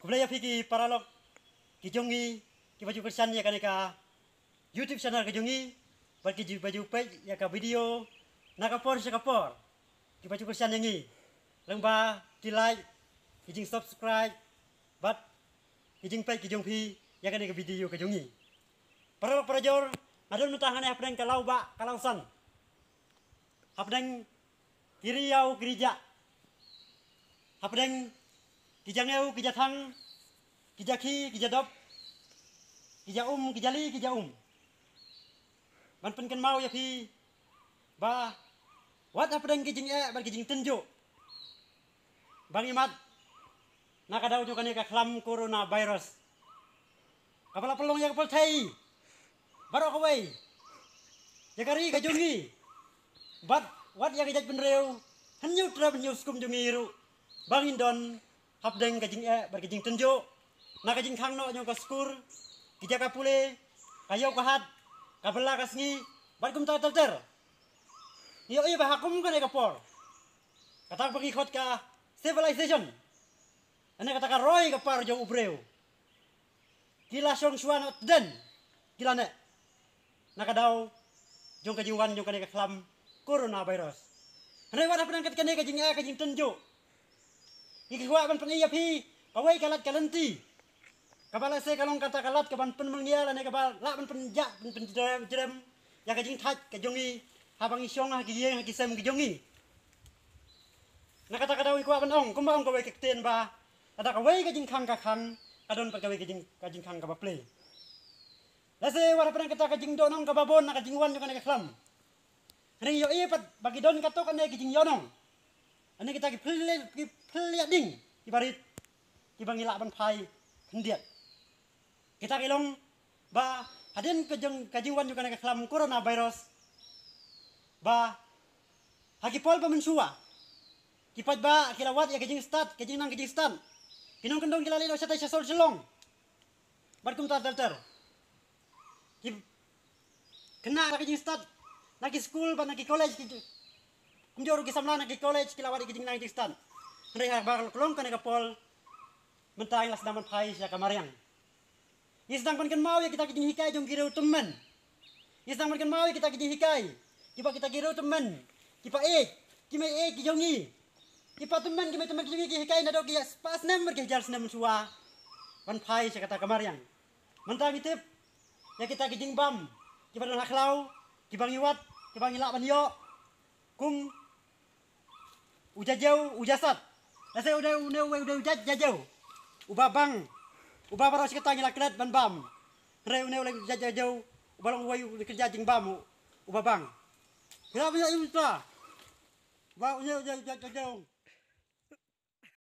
Keblaya pigi paralog kijongi ki baju kersan ya kaneka YouTube channel kijongi bagi baju page ya ka video nakapor sa kapor ki baju kersan yangi lengba ki like kijing subscribe bat kijing page kijong pi ya kaneka video kijongi paralog parajor adon mutahan ya pedang kalau ba kalausan hapdang kiriau gereja hapdang kijangeu kijathang kijaki kijadop kijaum kijali kijaum man penken mau ya pi ba wat hapdang kijing bar kijing tenjo bang imat nakadaw jo kaneka klam corona virus kapala pelong ya kapal thai baro kawai jagari kajongi bat wat ya kijaj benreu hanyu tra benyu skum jongiru bangin don hapdeng kajing bar kajing tenjo na kajing khangno nyong kaskur kijaka pule kayo kahat kabela kasngi bat kum ter yo iya bahakum kan kapor kata bagi khot ka civilization ane kata ka roy kapar jo ubreu kila song suan den kila ne nakadaw jong kajing wan jong kaneka klam coronavirus ane wat hapdeng kajing tenjo ikiwa ban paniya pi kawai kalat kalanti kabala se kalong kata kalat kaban pen mengial ane kabal la ban penja pen jerem ya kajing thaj kajongi habang isyong ha kiyeng ha kisem kijongi nakata kadawi kwa ban ong kumbang kawai kekten ba ada kawai kajing khang ka khang kadon pa kawai kajing khang ka ba play lase wala pan kata kajing donong ka babon na kajing wan kan ka klam ane yo ipat bagi don katok ane kajing yonong ane kita ki ding ibarit ibang ila ban pai hendiat kita kilong ba hadin kajingwan juga ka klam coronavirus ba hakipol ba mensua kipat ba kilawat ya kajing start kajing nang kajing stan kinong kendong kilali lo sa sol selong barkum ter kena kajing start naki school ba naki college kumjoro kisamla naki college kilawat kajing nang kajing stan Reha bakal kelong kan kapol mentang las daman pai ya kamariang. Isdang pan kan mau ya kita kijing hikai jong kireu temen. Isdang pan kan mau ya kita kijing hikai. Kipa kita kireu temen. Kipa kime kijongi. Kipa temen kijongi ki hikai na do ki pas number ki jar senam suwa. Pan pai ya kata kamariang. Mentang itip ya kita kijing bam. Kipa don haklau, kipa ngiwat, kipa ngilak ban yo. Kung ujajau ujasat. Asa udah jajau. Ubabang. Ubabaro sikata ngilaklat ban bam. Re udah jajau. Ubalong wayu kerja jing bam. Ubabang. Kira punya itu. Ba udah jajau.